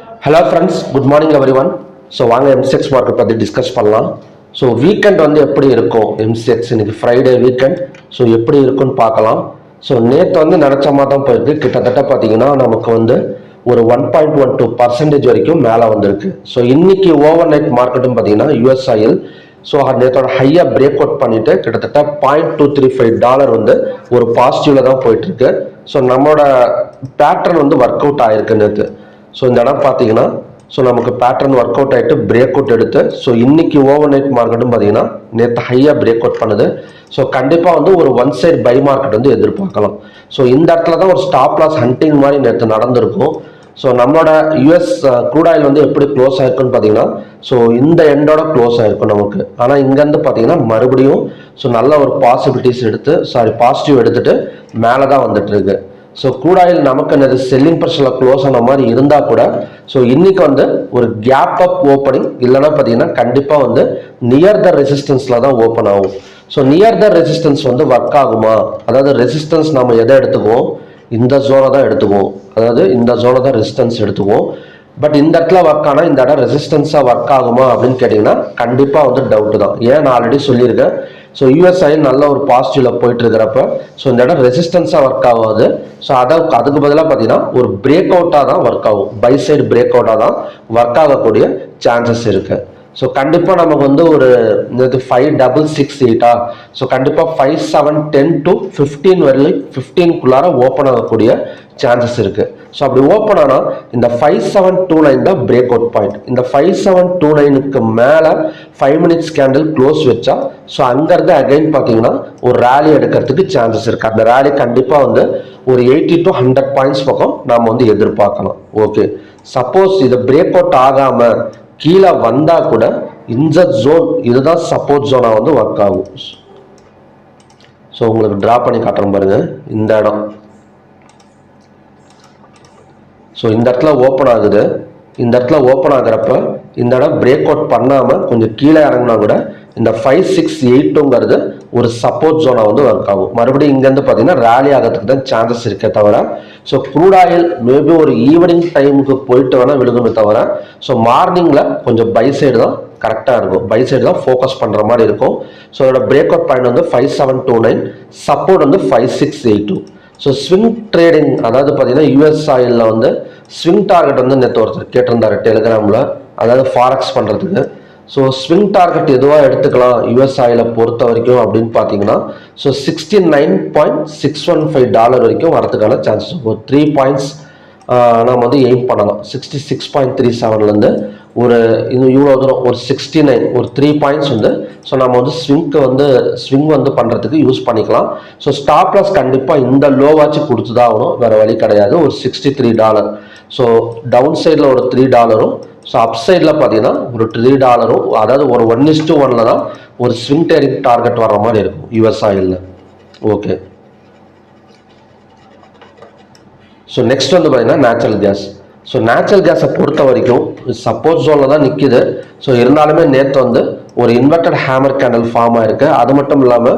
Hello friends, good morning everyone. So வாங்க MCX market பற்றி discuss பண்ணலாம். ஸோ வீக்கெண்ட் வந்து எப்படி இருக்கும் எம்சிஎக்ஸ், இன்னைக்கு ஃப்ரைடே வீக்கெண்ட். ஸோ எப்படி இருக்குன்னு பார்க்கலாம். ஸோ நேற்று வந்து நினச்ச மாதிரி தான் போயிருக்கு. கிட்டத்தட்ட பார்த்தீங்கன்னா நமக்கு வந்து ஒரு 1.12% வரைக்கும் மேலே வந்திருக்கு. ஸோ இன்னைக்கு ஓவர் நைட் மார்க்கெட்டும் பார்த்தீங்கன்னா யூஎஸ் ஆயில் ஸோ நேற்றோட ஹையாக பிரேக் அவுட் பண்ணிட்டு கிட்டத்தட்ட $0.235 வந்து ஒரு பாசிட்டிவ்ல தான் போயிட்டு இருக்கு. ஸோ நம்மளோட பேட்டர்ன் வந்து ஒர்க் அவுட் ஆயிருக்கு நேற்று. ஸோ இந்த இடம் பார்த்தீங்கன்னா ஸோ நமக்கு பேட்டர்ன் ஒர்க் அவுட் ஆகிட்டு பிரேக் அவுட் எடுத்து ஸோ இன்னைக்கு ஓவர் நைட் மார்க்கெட்டும் பார்த்தீங்கன்னா நேற்று ஹையாக பிரேக் அவுட் பண்ணுது. ஸோ கண்டிப்பாக வந்து ஒரு ஒன் சைட் பை மார்க்கெட் வந்து எதிர்பார்க்கலாம். ஸோ இந்த இடத்துல தான் ஒரு ஸ்டாப் லாஸ் ஹண்டிங் மாதிரி நேற்று நடந்திருக்கும். ஸோ நம்மளோட யூஎஸ் க்ரூட் ஆயில் வந்து எப்படி க்ளோஸ் ஆயிருக்குன்னு பார்த்தீங்கன்னா ஸோ இந்த எண்டோட க்ளோஸ் ஆயிருக்கும் நமக்கு. ஆனால் இங்கேருந்து பார்த்தீங்கன்னா மறுபடியும் ஸோ நல்ல ஒரு பாசிட்டிவ் எடுத்துட்டு மேலே தான் வந்துட்டு இருக்கு. ஸோ க்ரூட் ஆயில் நமக்கு செல்லிங் ப்ரெஷரில் க்ளோஸ் ஆன மாதிரி இருந்தால் கூட ஸோ இன்னைக்கு வந்து ஒரு கேப் அப் ஓப்பனிங் இல்லைன்னா பார்த்தீங்கன்னா கண்டிப்பாக வந்து நியர் த ரெசிஸ்டன்ஸில் தான் ஓப்பன் ஆகும். ஸோ நியர் த ரெசிஸ்டன்ஸ் வந்து ஒர்க் ஆகுமா, அதாவது ரெசிஸ்டன்ஸ் நம்ம எதை எடுத்துக்குவோம், இந்த ஜோனை தான் எடுத்துக்குவோம். அதாவது இந்த ஜோனை தான் ரெசிஸ்டன்ஸ் எடுத்துக்குவோம். பட் இந்த இடத்துல ஒர்க் ஆனால் இந்த இடம் ரெசிஸ்டன்ஸாக ஒர்க் ஆகுமா அப்படின்னு கேட்டிங்கன்னா கண்டிப்பாக வந்து டவுட்டு தான். ஏன் நான் ஆல்ரெடி சொல்லியிருக்கேன். ஸோ யூஎஸ்ஐ நல்ல ஒரு பாசிட்டிவ்ல போயிட்டு இருக்கிறப்ப ஸோ இந்த இடம் ரெசிஸ்டன்ஸாக ஒர்க் ஆகாது. ஸோ அதுக்கு பதிலாக பார்த்தீங்கன்னா ஒரு பிரேக் அவுட்டாக தான் ஒர்க் ஆகும். பை சைடு பிரேக் அவுட்டாக தான் ஒர்க் ஆகக்கூடிய சான்சஸ் இருக்கு. ஸோ கண்டிப்பாக நமக்கு வந்து ஒரு 5668 ஸோ கண்டிப்பாக 5710 to 15 வரையிலும் 15க்குள்ளார ஓப்பன் ஆகக்கூடிய சான்சஸ் இருக்கு. ஸோ அப்படி ஓப்பன் ஆனால் இந்த 5729 தான் பிரேக் அவுட் பாயிண்ட். இந்த 5729க்கு மேலே 5 மினிட்ஸ் கேண்டில் க்ளோஸ் வச்சா ஸோ அங்கேருந்து அகைன் பார்த்தீங்கன்னா ஒரு ரேலி எடுக்கிறதுக்கு சான்சஸ் இருக்கு. அந்த ரேலி கண்டிப்பாக வந்து ஒரு 80 to 100 பாயிண்ட்ஸ் பக்கம் நாம் வந்து எதிர்பார்க்கலாம். ஓகே, சப்போஸ் இது பிரேக் அவுட் ஆகாமல் கீழே வந்தா கூட இந்த ஜோன் இதுதான் சப்போர்ட் ஜோனா வந்து ஒர்க் ஆகும். ஸோ உங்களுக்கு டிரா பண்ணி காட்டுறேன் பாருங்க. இந்த இடம் ஸோ இந்த இடத்துல ஓப்பன் ஆகுது. இந்த இடத்துல ஓப்பன் ஆகுறப்ப இந்த இடம் பிரேக் அவுட் பண்ணாமல் கொஞ்சம் கீழே இறங்கினா கூட இந்த 5682ங்கிறது ஒரு சப்போர்ட் ஜோனா வந்து ஒர்க் ஆகும். மறுபடியும் இங்கேருந்து பார்த்தீங்கன்னா ரேலி ஆகிறதுக்கு தான் சான்சஸ் இருக்கே தவிர ஸோ க்ரூட் ஆயில் மேபி ஒரு ஈவினிங் டைமுக்கு போயிட்டு வேணால் விழுகுமே தவிர ஸோ மார்னிங்கில் கொஞ்சம் பை சைடு தான் கரெக்டாக இருக்கும். பை சைடு தான் ஃபோக்கஸ் பண்ணுற மாதிரி இருக்கும். ஸோ அதோட பிரேக் அவுட் பாயிண்ட் வந்து 5729, சப்போர்ட் வந்து 5682. ஸோ ஸ்விங் ட்ரேடிங், அதாவது பார்த்தீங்கன்னா யூஎஸ் ஆயிலில் வந்து ஸ்விங் டார்கெட் வந்து நேற்று ஒருத்தர் கேட்டிருந்தாரு டெலிகிராமில், அதாவது ஃபாரெக்ஸ் பண்ணுறதுக்கு. ஸோ ஸ்விங் டார்கெட் எதுவாக எடுத்துக்கலாம் யூஎஸ் ஆயிலை பொறுத்த வரைக்கும் அப்படின்னு பார்த்தீங்கன்னா ஸோ $69.615 வரைக்கும் வரதுக்கான சான்சஸ். ஒரு 3 பாயிண்ட்ஸ் நம்ம வந்து எய்ம் பண்ணலாம். 66.37லேருந்து ஒரு இவ்வளோ தூரம் ஒரு 69 ஒரு 3 பாயிண்ட்ஸ் வந்து ஸோ நம்ம வந்து ஸ்விங் வந்து பண்ணுறதுக்கு யூஸ் பண்ணிக்கலாம். ஸோ ஸ்டாப் லாஸ் கண்டிப்பாக இந்த லோவாச்சு கொடுத்து தான் ஆகணும், வேறு வழி கிடையாது. ஒரு $63. ஸோ டவுன் சைடில் ஒரு $3, ஸோ அப் சைடில் பார்த்தீங்கன்னா ஒரு $3, அதாவது ஒரு 1:1 தான் ஒரு ஸ்விங் ட்ரேடிங் டார்கெட் வர்ற மாதிரி இருக்கும் யூஎஸ் ஆயிலில். ஓகே, ஸோ நெக்ஸ்ட் வந்து பார்த்தீங்கன்னா நேச்சுரல் கேஸ். ஸோ நேச்சுரல் கேஸை பொறுத்த வரைக்கும் சப்போர்ட் ஜோனில் தான் நிற்கிது. ஸோ இருந்தாலுமே நேற்று வந்து ஒரு இன்வெர்டட் ஹேமர் கேண்டில் ஃபார்ம் ஆயிருக்கு. அது மட்டும் இல்லாமல்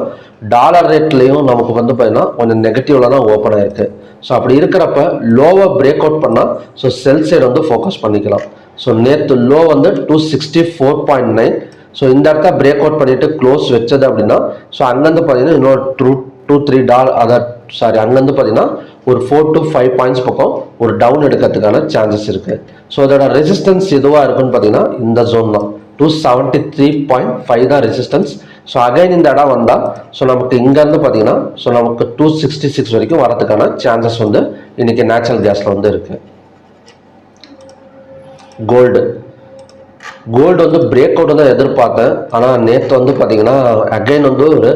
டாலர் ரேட்லேயும் நமக்கு வந்து பார்த்தீங்கன்னா கொஞ்சம் நெகட்டிவ்ல தான் ஓப்பன் ஆயிருக்கு. ஸோ அப்படி இருக்கிறப்ப லோவை பிரேக் அவுட் பண்ணால் ஸோ செல் சைடு வந்து ஃபோக்கஸ் பண்ணிக்கலாம். ஸோ நேற்று லோ வந்து 264.9. ஸோ இந்த இடத்த பிரேக் அவுட் பண்ணிட்டு க்ளோஸ் வச்சது அப்படின்னா ஸோ அங்கேருந்து பார்த்தீங்கன்னா இன்னொரு $2-3 அங்கேருந்து பார்த்தீங்கன்னா ஒரு 4 to 5 பாயிண்ட்ஸ் பக்கம் ஒரு டவுன் எடுக்கிறதுக்கான சான்சஸ் இருக்கு. ஸோ அதோட ரெசிஸ்டன்ஸ் எதுவாக இருக்குன்னு பார்த்தீங்கன்னா இந்த ஜோன் தான் 273.5 தான் ரெசிஸ்டன்ஸ். ஸோ அகைன் இந்த இடம் வந்தால் ஸோ நமக்கு இங்கேருந்து பார்த்தீங்கன்னா ஸோ நமக்கு 266 வரைக்கும் வரதுக்கான சான்சஸ் வந்து இன்னைக்கு நேச்சுரல் கேஸில் வந்து இருக்கு. கோல்டு வந்து பிரேக் அவுட் தான் எதிர்பார்த்தேன். ஆனால் நேற்று வந்து பார்த்தீங்கன்னா அகைன் வந்து ஒரு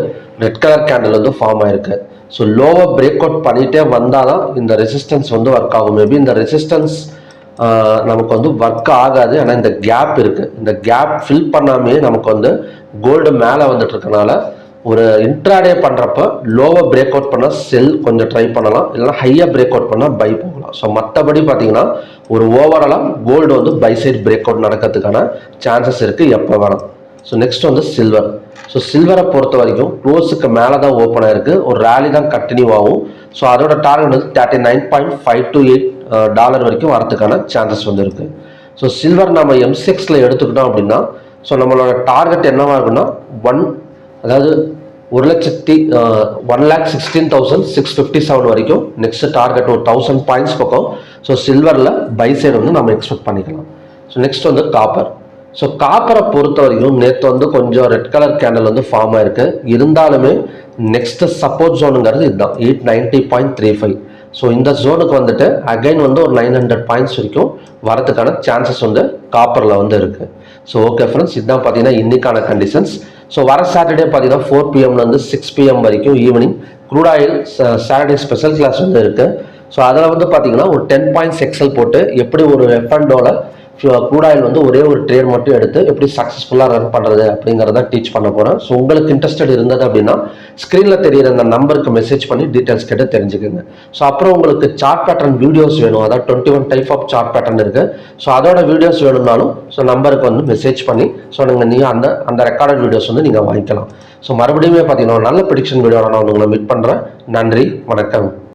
ரெட் கலர் கேண்டில் வந்து ஃபார்ம் ஆயிருக்கு. ஸோ லோவை பிரேக் அவுட் பண்ணிகிட்டே வந்தால் தான் இந்த ரெசிஸ்டன்ஸ் வந்து ஒர்க் ஆகும். மேபி இந்த ரெசிஸ்டன்ஸ் நமக்கு வந்து ஒர்க் ஆகாது. ஆனால் இந்த கேப் இருக்குது. இந்த கேப் ஃபில் பண்ணாமே நமக்கு வந்து கோல்டு மேலே வந்துட்டு இருக்கனால ஒரு இன்ட்ராடே பண்ணுறப்ப லோவை பிரேக் அவுட் பண்ணால் செல் கொஞ்சம் ட்ரை பண்ணலாம், இல்லைனா ஹையாக பிரேக் அவுட் பண்ணால் பை போகலாம். ஸோ மற்றபடி பார்த்தீங்கன்னா ஒரு ஓவராலாக கோல்டு வந்து பை சைட் பிரேக் அவுட் நடக்கிறதுக்கான சான்சஸ் இருக்குது எப்போ வேணும். ஸோ நெக்ஸ்ட் வந்து சில்வர். ஸோ சில்வரை பொறுத்த வரைக்கும் க்ளோஸுக்கு மேலே தான் ஓப்பன் ஆயிருக்கு. ஒரு ரேலி தான் கண்டினியூ ஆகும். ஸோ அதோட டார்கெட் வந்து $39.528 வரைக்கும் வரதுக்கான சான்சஸ் வந்து இருக்குது. ஸோ சில்வர் நம்ம M6ல எடுத்துக்கிட்டோம் அப்படின்னா ஸோ நம்மளோட டார்கெட் என்னவா இருக்குன்னா அதாவது 1,16,657 வரைக்கும் நெக்ஸ்ட் டார்கெட் ஒரு 1000 பாயிண்ட்ஸ் பக்கம். ஸோ சில்வரில் பை சைடு வந்து நம்ம எக்ஸ்பெக்ட் பண்ணிக்கலாம். ஸோ நெக்ஸ்ட் வந்து காப்பர். ஸோ காப்பரை பொறுத்த வரைக்கும் நேற்று வந்து கொஞ்சம் ரெட் கலர் கேண்டில் வந்து ஃபார்ம் ஆயிருக்கு. இருந்தாலுமே நெக்ஸ்ட் சப்போர்ட் ஜோனுங்கிறது இதுதான் 890.35. ஸோ இந்த ஜோனுக்கு வந்துட்டு அகைன் வந்து ஒரு 900 பாயிண்ட்ஸ் வரைக்கும் வரதுக்கான சான்சஸ் வந்து காப்பரில் வந்து இருக்குது. ஸோ ஓகே ஃப்ரெண்ட்ஸ், இதுதான் பார்த்தீங்கன்னா இன்னைக்கான கண்டிஷன்ஸ். ஸோ வர சாட்டர்டே பார்த்தீங்கன்னா 4 PM வந்து 6 PM வரைக்கும் evening crude oil Saturday special class வந்து இருக்குது. ஸோ அதில் வந்து பார்த்தீங்கன்னா ஒரு 10 பாயிண்ட்ஸ் எக்ஸல் போட்டு எப்படி ஒரு F&Oல க்ரூட் ஆயில் வந்து ஒரே ஒரு ட்ரேட் மட்டும் எடுத்து எப்படி சக்ஸஸ்ஃபுல்லாக ரன் பண்ணுறது அப்படிங்கிறத டீச் பண்ண போகிறேன். ஸோ உங்களுக்கு இன்ட்ரெஸ்டட் இருந்தது அப்படின்னா ஸ்க்ரீனில் தெரியிற அந்த நம்பருக்கு மெசேஜ் பண்ணி டீட்டெயில்ஸ் கேட்டு தெரிஞ்சுக்கோங்க. ஸோ அப்புறம் உங்களுக்கு சார்ட் பேட்டர்ன் வீடியோஸ் வேணும், அதாவது 21 டைப் ஆஃப் சார்ட் பேட்டர்ன் இருக்குது. ஸோ அதோட வீடியோஸ் வேணும்னாலும் ஸோ நம்பருக்கு வந்து மெசேஜ் பண்ணி ஸோ நீங்கள் அந்த ரெக்கார்டட் வீடியோஸ் வந்து நீங்கள் வாங்கிக்கலாம். ஸோ மறுபடியும் பார்த்தீங்கன்னா நல்ல ப்ரெடிக்ஷன் வீடியோ நான் உங்களை மீட் பண்ணுறேன். நன்றி, வணக்கம்.